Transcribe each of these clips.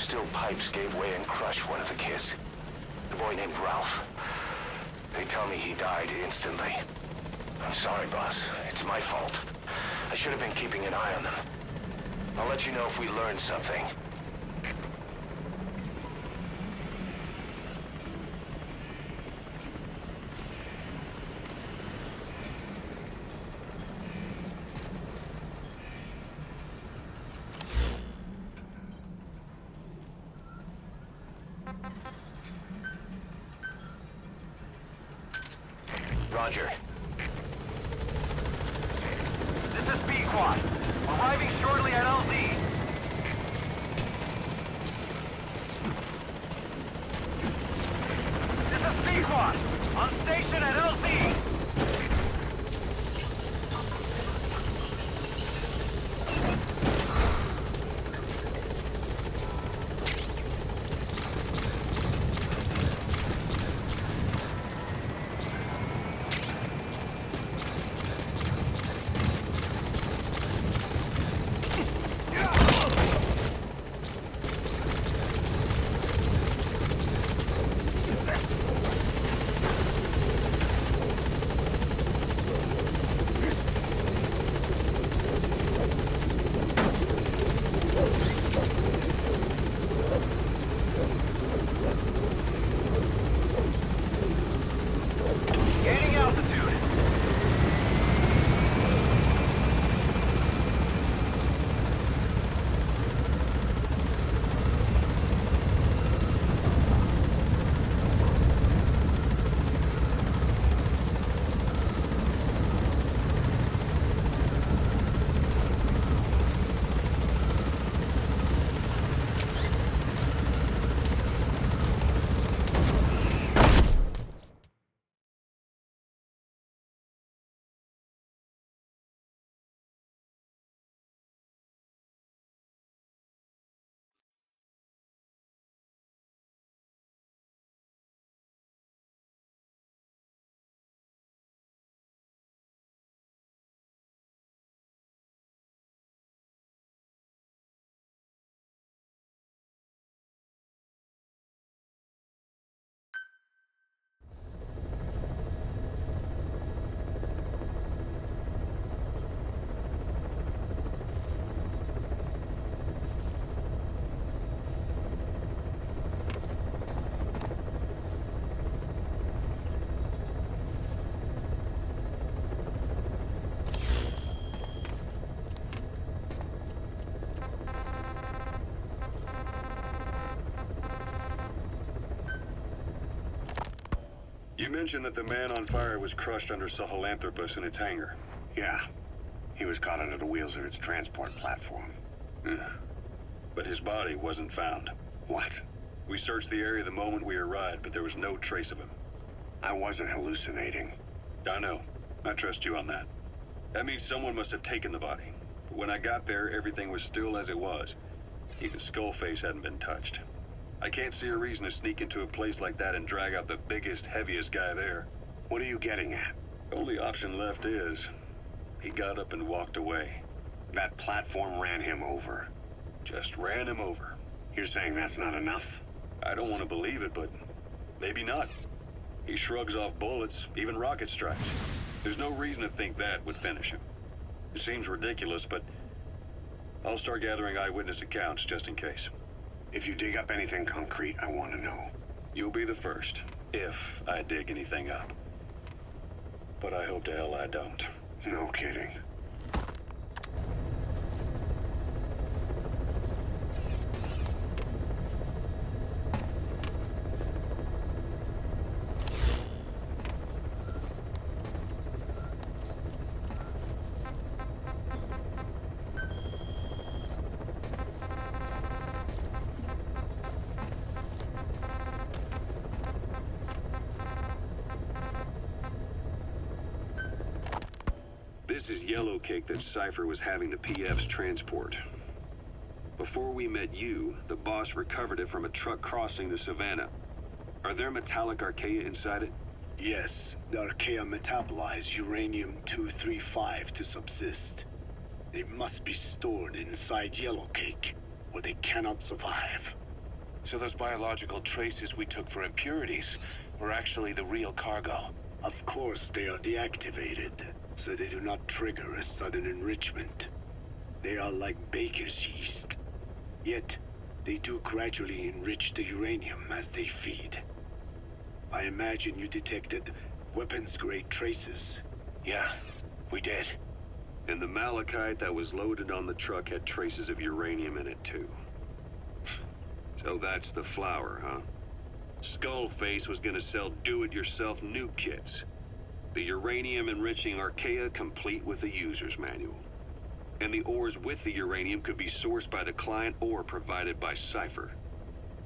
those steel pipes gave way and crushed one of the kids. The boy named Ralph. They tell me he died instantly. I'm sorry, boss. It's my fault. I should have been keeping an eye on them. I'll let you know if we learn something. Roger. This is B-Quad. Arriving shortly at LZ. This is B-Quad. On station at LZ. Gaining altitude. You mentioned that the man on fire was crushed under Sahelanthropus in its hangar. Yeah. He was caught under the wheels of its transport platform. But his body wasn't found. What? We searched the area the moment we arrived, but there was no trace of him. I wasn't hallucinating. I know. I trust you on that. That means someone must have taken the body. But when I got there, everything was still as it was. Even Skullface hadn't been touched. I can't see a reason to sneak into a place like that and drag out the biggest, heaviest guy there. What are you getting at? The only option left is, he got up and walked away. That platform ran him over. Just ran him over. You're saying that's not enough? I don't want to believe it, but maybe not. He shrugs off bullets, even rocket strikes. There's no reason to think that would finish him. It seems ridiculous, but I'll start gathering eyewitness accounts just in case. If you dig up anything concrete, I want to know. You'll be the first, if I dig anything up. But I hope to hell I don't. No kidding. This is yellow cake that Cypher was having the PFs transport. Before we met you, the boss recovered it from a truck crossing the savannah. Are there metallic archaea inside it? Yes, the archaea metabolize uranium-235 to subsist. They must be stored inside yellow cake, or they cannot survive. So those biological traces we took for impurities were actually the real cargo. Of course, they are deactivated, so they do not trigger a sudden enrichment. They are like baker's yeast. Yet, they do gradually enrich the uranium as they feed. I imagine you detected weapons-grade traces. Yeah, we did. And the malachite that was loaded on the truck had traces of uranium in it, too. So that's the flower, huh? Skullface was gonna sell do-it-yourself nuke kits. The uranium-enriching Archaea complete with a user's manual. And the ores with the uranium could be sourced by the client or provided by Cypher.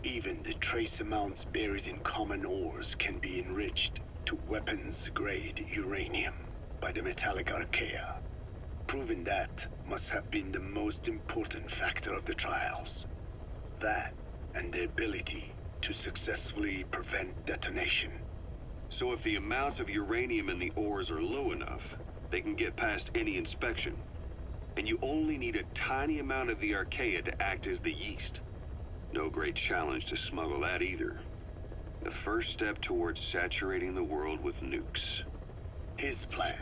Even the trace amounts buried in common ores can be enriched to weapons-grade uranium by the metallic Archaea. Proving that must have been the most important factor of the trials. That and the ability to successfully prevent detonation. So if the amounts of uranium in the ores are low enough, they can get past any inspection. And you only need a tiny amount of the Archaea to act as the yeast. No great challenge to smuggle that either. The first step towards saturating the world with nukes. His plan.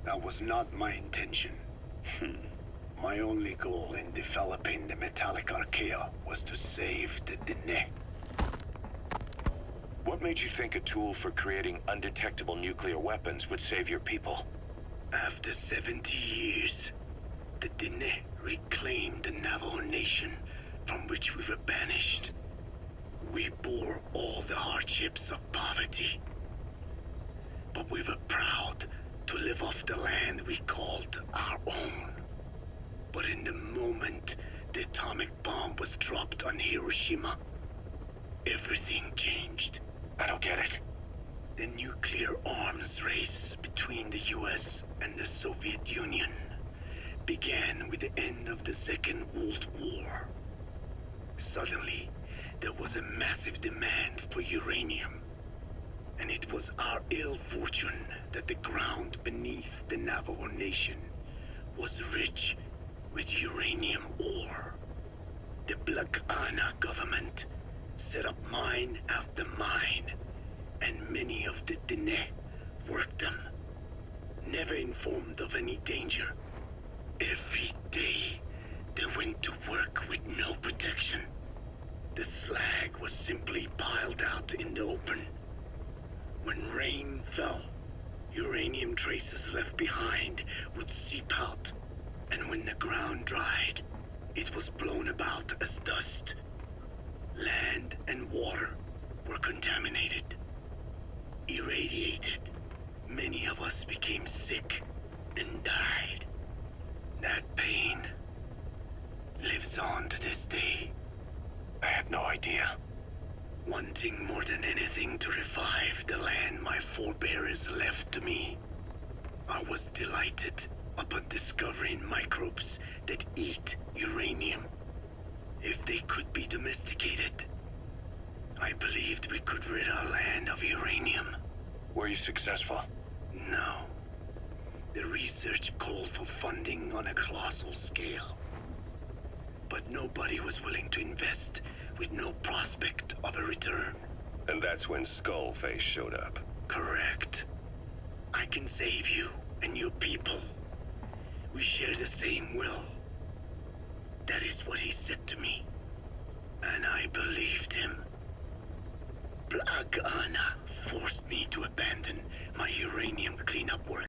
That was not my intention. My only goal in developing the metallic Archaea was to save the Dene. What made you think a tool for creating undetectable nuclear weapons would save your people? After 70 years, the Dene reclaimed the Navajo Nation from which we were banished. We bore all the hardships of poverty, but we were proud to live off the land we called our own. But in the moment the atomic bomb was dropped on Hiroshima, everything changed. I don't get it. The nuclear arms race between the US and the Soviet Union began with the end of the Second World War. Suddenly, there was a massive demand for uranium. And it was our ill fortune that the ground beneath the Navajo Nation was rich with uranium ore. The Black Ana government set up mine after mine, and many of the Dene worked them, never informed of any danger. Every day, they went to work with no protection. The slag was simply piled out in the open. When rain fell, uranium traces left behind would seep out, and when the ground dried, it was blown about as dust. Land and water were contaminated, irradiated. Many of us became sick and died. That pain lives on to this day. I had no idea. Wanting more than anything to revive the land my forebears left to me, I was delighted upon discovering microbes that eat uranium. If they could be domesticated, I believed we could rid our land of uranium. Were you successful? No. The research called for funding on a colossal scale. But nobody was willing to invest with no prospect of a return. And that's when Skullface showed up. Correct. I can save you and your people. We share the same will. That is what he said to me. And I believed him. Black Ana forced me to abandon my uranium cleanup work.